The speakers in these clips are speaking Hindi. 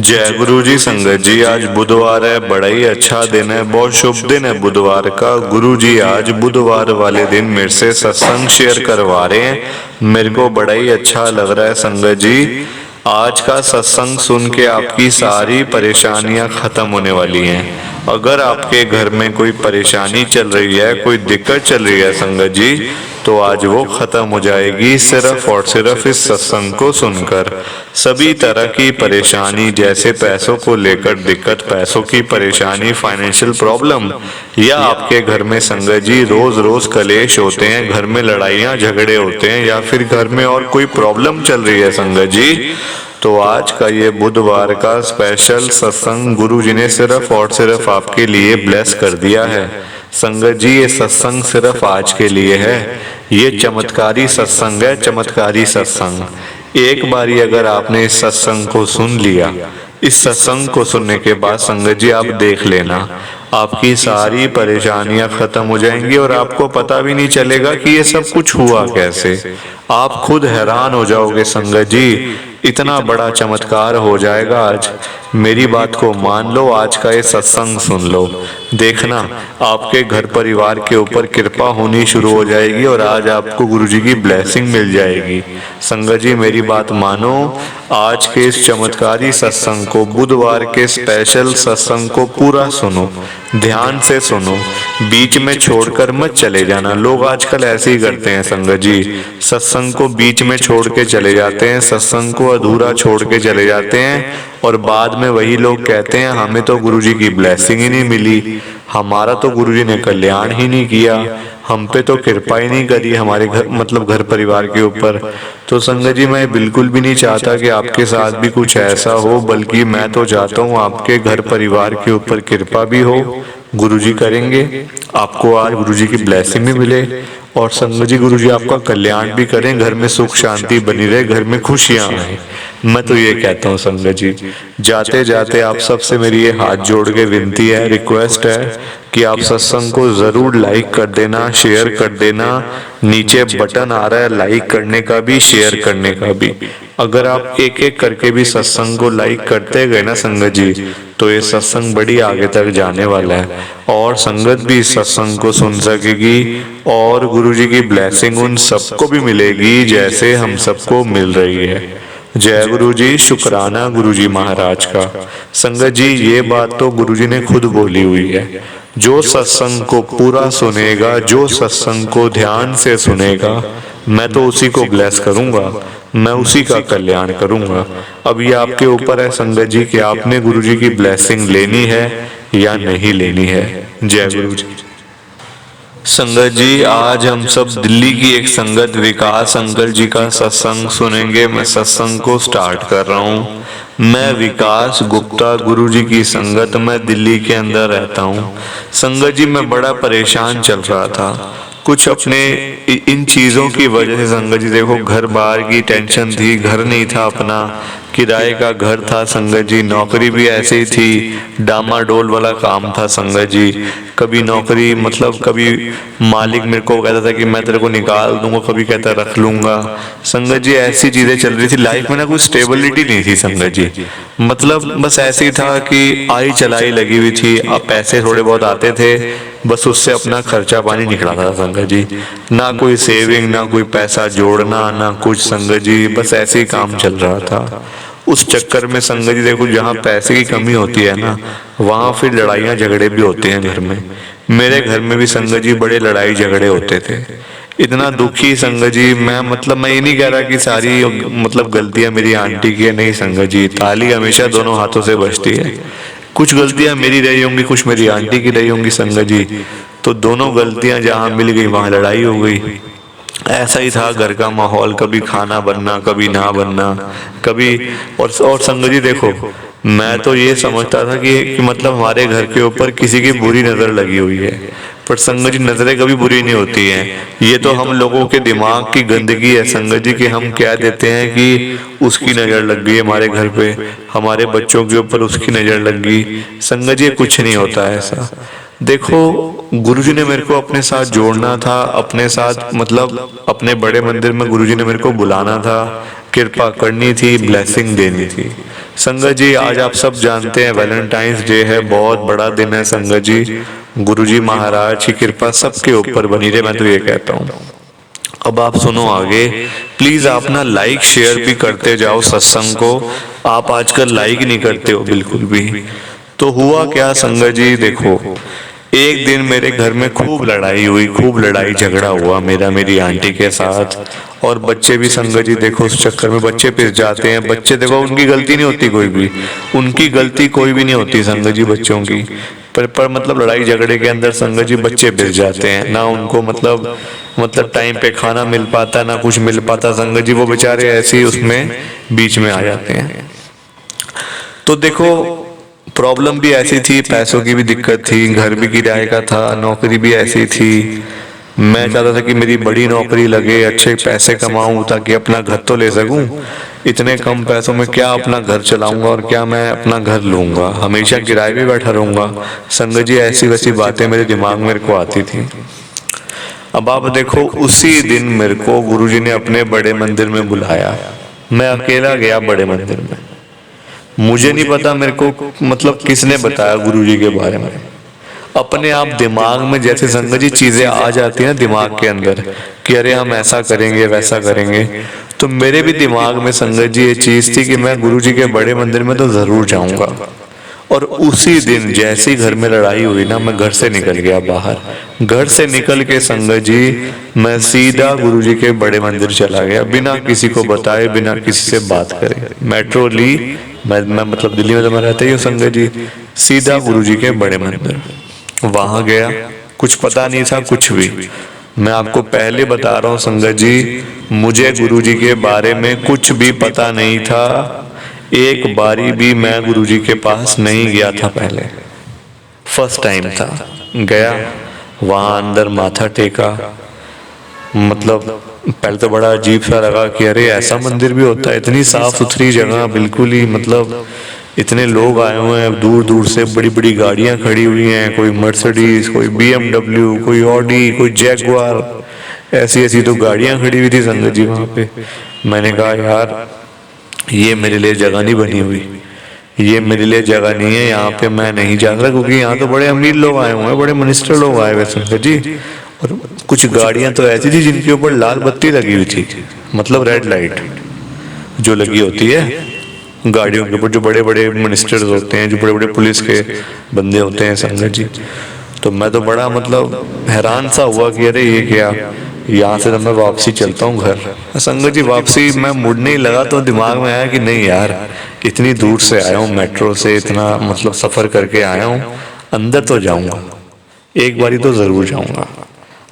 जय गुरु जी। संगत जी, आज बुधवार है, बड़ा ही अच्छा दिन है, बहुत शुभ दिन है बुधवार का। गुरु जी आज बुधवार वाले दिन मेरे से सत्संग शेयर करवा रहे हैं। मेरे को बड़ा ही अच्छा लग रहा है संगत जी। आज का सत्संग सुन के आपकी सारी परेशानियां खत्म होने वाली हैं। अगर आपके घर में कोई परेशानी चल रही है, कोई दिक्कत चल रही है संगत जी, तो आज वो खत्म हो जाएगी सिर्फ और सिर्फ इस सत्संग को सुनकर। सभी तरह की परेशानी, जैसे पैसों को लेकर दिक्कत, पैसों की परेशानी, फाइनेंशियल प्रॉब्लम, या आपके घर में संगत जी रोज रोज कलेश होते हैं, घर में लड़ाइयाँ झगड़े होते हैं, या फिर घर में और कोई प्रॉब्लम चल रही है संगत जी, तो आज का ये बुधवार का स्पेशल सत्संग गुरु जी ने सिर्फ और सिर्फ आपके लिए ब्लेस कर दिया है। संगत जी, ये सत्संग सिर्फ आज के लिए है। ये चमत्कारी सत्संग है, चमत्कारी सत्संग। एक बारी अगर आपने इस सत्संग को सुन लिया, इस सत्संग को सुनने के बाद संगत जी आप देख लेना, आपकी सारी परेशानियां खत्म हो जाएंगी और आपको पता भी नहीं चलेगा कि ये सब कुछ हुआ कैसे। आप खुद हैरान हो जाओगे संगत जी, इतना बड़ा चमत्कार हो जाएगा आज। मेरी बात को मान लो, आज का ये सत्संग सुन लो, देखना आपके घर परिवार के ऊपर कृपा होनी शुरू हो जाएगी और आज आपको गुरुजी की ब्लेसिंग मिल जाएगी। संगत जी मेरी बात मानो, आज के इस चमत्कारी सत्संग को, बुधवार के स्पेशल सत्संग को पूरा सुनो, ध्यान से सुनो, बीच में छोड़कर मत चले जाना। लोग आजकल ऐसे ही करते हैं संगत जी, सत्संग को बीच में छोड़ के चले जाते हैं, सत्संग को अधूरा छोड़ के चले जाते हैं, और बाद में वही लोग कहते हैं हमें तो गुरुजी की ब्लेसिंग ही नहीं मिली, हमारा तो गुरुजी ने कल्याण ही नहीं किया, हम पे तो कृपा ही नहीं करी हमारे घर मतलब घर परिवार के ऊपर। तो संगत जी मैं बिल्कुल भी नहीं चाहता कि आपके साथ भी कुछ ऐसा हो, बल्कि मैं तो चाहता हूँ आपके घर परिवार के ऊपर कृपा भी हो, गुरुजी करेंगे, आपको आज गुरुजी की ब्लेसिंग भी मिले, और संगत जी गुरुजी आपका कल्याण भी करें, घर में सुख शांति बनी रहे, घर में खुशियां आए। मैं तो ये कहता हूँ संगत जी, जाते जाते आप सबसे मेरी ये हाथ जोड़ के विनती है, रिक्वेस्ट है कि आप सत्संग को जरूर लाइक कर देना, शेयर कर देना। नीचे बटन आ रहा है लाइक करने का भी, शेयर करने का भी। अगर आप एक एक करके भी सत्संग को लाइक करते गए ना संगत जी, तो ये सत्संग बड़ी आगे तक जाने वाला है, और संगत भी इस सत्संग को सुन सकेगी, और गुरुजी की ब्लेसिंग उन सबको भी मिलेगी जैसे हम सबको मिल रही है। जय गुरु जी, शुक्राना गुरुजी महाराज का। संगत जी ये बात तो गुरुजी ने खुद बोली हुई है, जो सत्संग को पूरा सुनेगा, जो सत्संग को ध्यान से सुनेगा, मैं तो उसी को ब्लेस करूंगा, मैं उसी का कल्याण करूंगा। अब ये आपके ऊपर है संगत जी कि आपने गुरुजी की ब्लेसिंग लेनी है या नहीं लेनी है। जय गुरु जी। संगत जी आज हम सब दिल्ली की एक संगत विकास अंकल जी का सत्संग सुनेंगे। मैं सत्संग को स्टार्ट कर रहा हूँ। मैं विकास गुप्ता, गुरुजी की संगत में दिल्ली के अंदर रहता हूँ। संगत जी मैं बड़ा परेशान चल रहा था, कुछ अपने इन चीज़ों की वजह से। संगत जी देखो, घर बाहर की टेंशन थी, घर नहीं था अपना, किराए का घर था संगत जी, नौकरी भी ऐसे ही थी, डामाडोल वाला काम था संगत जी। कभी नौकरी मतलब कभी मालिक मेरे को कहता था कि मैं तेरे को निकाल दूंगा, कभी कहता रख लूंगा। संगत जी ऐसी चीजें चल रही थी लाइफ में ना, कोई स्टेबिलिटी नहीं थी संगत जी। मतलब बस ऐसे ही था कि आई चलाई लगी हुई थी, अब पैसे थोड़े बहुत आते थे, बस उससे अपना खर्चा पानी निकला था संगत जी। ना कोई सेविंग, ना कोई पैसा जोड़ना, ना कुछ संगत जी, बस ऐसे ही काम चल रहा था। उस चक्कर में संगत जी देखो, जहाँ पैसे की कमी होती है ना, वहाँ फिर लड़ाइयाँ झगड़े भी होते हैं घर में। मेरे घर में भी संगत जी बड़े लड़ाई झगड़े होते थे। इतना दुखी संगत जी मैं, मतलब मैं ये नहीं कह रहा कि सारी मतलब गलतियाँ मेरी आंटी की है, नहीं संगत जी, ताली हमेशा दोनों हाथों से बजती है। कुछ गलतियाँ मेरी रही होंगी, कुछ मेरी आंटी की रही होंगी संगत जी, तो दोनों गलतियाँ जहाँ मिल गई वहाँ लड़ाई हो गई। ऐसा ही था घर का माहौल, कभी खाना बनना, कभी ना बनना, कभी और संगत जी देखो, मैं तो ये समझता था कि मतलब हमारे घर के ऊपर किसी की बुरी नज़र लगी हुई है, पर संगत जी नज़रें कभी बुरी नहीं होती हैं। ये तो हम लोगों के दिमाग की गंदगी है संगत जी, कि हम कह देते हैं कि उसकी नज़र लग गई हमारे घर पे, हमारे बच्चों के ऊपर उसकी नज़र लग गई। संगत जी कुछ नहीं होता है ऐसा। देखो गुरुजी ने मेरे को अपने साथ जोड़ना था, अपने साथ मतलब अपने बड़े मंदिर में गुरुजी ने मेरे को बुलाना था, कृपा करनी थी, ब्लेसिंग देनी थी। संगत जी आज आप सब जानते हैं वैलेंटाइंस डे है, बहुत बड़ा दिन है संगत जी। गुरुजी महाराज की कृपा सबके ऊपर बनी रहे, मैं तो ये कहता हूँ। अब आप सुनो आगे, प्लीज आप ना लाइक शेयर भी करते जाओ सत्संग को। आप आजकल लाइक नहीं करते हो बिल्कुल भी। तो हुआ क्या संगत जी, देखो एक दिन मेरे घर में खूब लड़ाई हुई, खूब लड़ाई झगड़ा हुआ मेरा मेरी आंटी के साथ। और बच्चे भी संगत जी देखो उस चक्कर में बच्चे पिस जाते हैं। बच्चे देखो उनकी गलती नहीं होती कोई भी, उनकी गलती कोई भी नहीं होती संगत जी बच्चों की। पर मतलब लड़ाई झगड़े के अंदर संगत जी बच्चे पिस जाते हैं ना, उनको मतलब टाइम पे खाना मिल पाता ना कुछ मिल पाता संगत जी, वो बेचारे ऐसे ही उसमें बीच में आ जाते हैं। तो देखो प्रॉब्लम भी ऐसी थी, पैसों की भी दिक्कत थी, घर भी किराए का था, नौकरी भी ऐसी थी। मैं चाहता था कि मेरी बड़ी नौकरी लगे, अच्छे पैसे कमाऊं ताकि अपना घर तो ले सकूं। इतने कम पैसों में क्या अपना घर चलाऊंगा और क्या मैं अपना घर लूंगा, हमेशा किराए पे बैठा रहूंगा। संगत जी ऐसी वैसी बातें मेरे दिमाग में मेरे को आती थी। अब आप देखो उसी दिन मेरे को गुरुजी ने अपने बड़े मंदिर में बुलाया। मैं अकेला गया बड़े मंदिर में। मुझे नहीं पता मेरे को मतलब किसने बताया गुरुजी के बारे में। अपने आप दिमाग में जैसे संगत जी चीजें आ जाती हैं दिमाग के अंदर कि अरे हम ऐसा करेंगे वैसा करेंगे, तो मेरे भी दिमाग में संगत जी ये चीज थी कि मैं गुरुजी के बड़े मंदिर में तो जरूर जाऊंगा। और उसी दिन जैसे ही घर में लड़ाई हुई ना, मैं घर से निकल गया बाहर। घर से निकल के संगत जी मैं सीधा गुरुजी के बड़े मंदिर चला गया, बिना किसी को बताए, बिना किसी से बात करे। मेट्रो ली, मैं मतलब दिल्ली में तो मैं रहता ही हूँ संगत जी। सीधा गुरुजी के बड़े मंदिर वहां गया, कुछ पता नहीं था कुछ भी। मैं आपको पहले बता रहा हूँ संगत जी, मुझे गुरुजी के बारे में कुछ भी पता नहीं था। एक बारी भी मैं गुरुजी के पास नहीं गया था पहले, फर्स्ट टाइम था। गया वहां अंदर माथा टेका, मतलब पहले तो बड़ा अजीब सा लगा कि अरे ऐसा मंदिर भी होता है, इतनी साफ सुथरी जगह बिल्कुल ही, मतलब इतने लोग आए हुए हैं दूर दूर से, बड़ी बड़ी गाड़ियां खड़ी हुई हैं, कोई मर्सिडीज, कोई BMW, कोई ऑडी, कोई जैगुआर, ऐसी ऐसी तो गाड़ियां खड़ी हुई थी संगत जी वहां पे। मैंने कहा यार ये मेरे लिए जगह नहीं बनी हुई, ये मेरे लिए जगह नहीं है, यहाँ पे मैं नहीं जा सकता, क्योंकि यहाँ तो बड़े अमीर लोग आए हुए हैं, बड़े मिनिस्टर लोग आए हुए संगत जी। और कुछ गाड़ियां तो ऐसी थी जिनके ऊपर लाल बत्ती लगी हुई थी, मतलब रेड लाइट जो लगी होती है गाड़ियों के ऊपर, जो बड़े बड़े मिनिस्टर्स होते हैं, जो बड़े बड़े पुलिस के बंदे होते हैं संगत जी। तो मैं तो बड़ा मतलब हैरान सा हुआ कि अरे ये क्या, यहाँ से तो मैं वापसी चलता हूँ घर। संगत जी वापसी मैं मुड़ने ही लगा तो दिमाग में आया कि नहीं यार, इतनी दूर से आया हूँ मेट्रो से, इतना मतलब सफर करके आया हूँ, अंदर तो जाऊंगा, एक बारी तो जरूर जाऊंगा।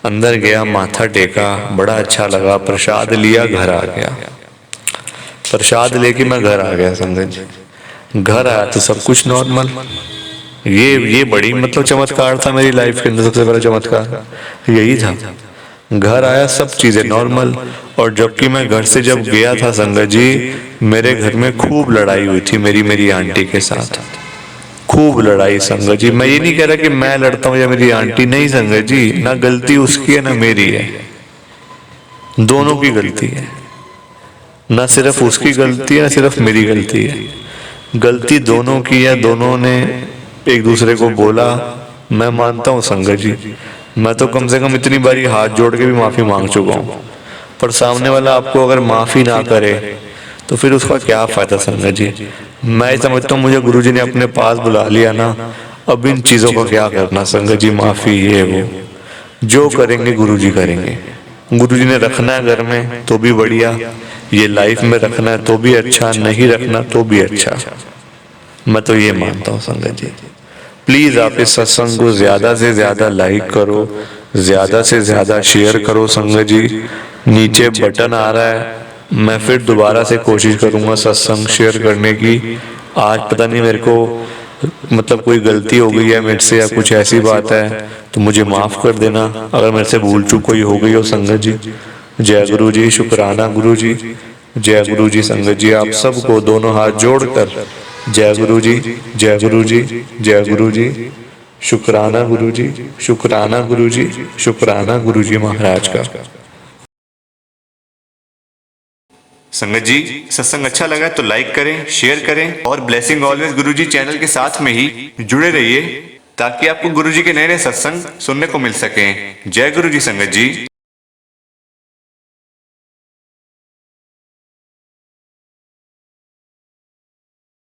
अंदर गया, माथा टेका, बड़ा अच्छा लगा, प्रसाद लिया, घर आ गया। प्रसाद लेके मैं घर आ गया संगत जी। घर आया तो सब कुछ नॉर्मल। ये बड़ी मतलब चमत्कार था मेरी लाइफ के अंदर, सबसे बड़ा चमत्कार यही था। घर आया सब चीजें नॉर्मल। और जबकि मैं घर से जब गया था संगत जी, मेरे घर में खूब लड़ाई हुई थी मेरी आंटी के साथ, खूब लड़ाई संगत जी। मैं ये नहीं कह रहा कि मैं लड़ता हूँ या मेरी आंटी, नहीं संगत जी, ना गलती उसकी है ना मेरी है, दोनों की गलती है। ना सिर्फ उसकी गलती है ना सिर्फ मेरी गलती है, गलती दोनों की है। दोनों ने एक दूसरे को बोला, मैं मानता हूँ संगत जी, मैं तो कम से कम इतनी बारी हाथ जोड़ के भी माफी मांग चुका हूँ। पर सामने वाला आपको अगर माफी ना करे तो फिर उसका क्या फायदा संगत जी। मैं समझता हूँ मुझे गुरुजी ने अपने पास बुला लिया ना, अब इन चीजों को क्या करना संगत जी, माफी ये वो जो करेंगे गुरुजी करेंगे। गुरुजी ने रखना है घर में तो भी बढ़िया, ये लाइफ में रखना है तो भी अच्छा, नहीं रखना तो भी अच्छा। मैं तो ये मानता हूँ संगत जी। प्लीज आप इस सत्संग को ज्यादा से ज्यादा लाइक करो, ज्यादा से ज्यादा शेयर करो संगत जी। नीचे बटन आ रहा है, मैं फिर दोबारा से कोशिश करूंगा सत्संग शेयर करने की। आज पता नहीं मेरे को मतलब कोई गलती हो गई है मेरे से या कुछ ऐसी बात है तो मुझे माफ कर देना अगर मेरे से भूल चूक कोई हो गई हो संगत जी। जय गुरु जी, शुक्राना गुरु जी, जय गुरु जी। संगत जी आप सबको दोनों हाथ जोड़कर जय गुरु जी, जय गुरु जी, जय गुरु जी, शुक्राना गुरु जी, शुक्राना गुरु जी, शुक्राना गुरु जी महाराज का। संगत जी, सत्संग अच्छा लगा तो लाइक करें, शेयर करें और ब्लेसिंग ऑलवेज गुरुजी चैनल के साथ में ही जुड़े रहिए ताकि आपको गुरुजी के नए नए सत्संग सुनने को मिल सकें। जय गुरुजी संगत जी।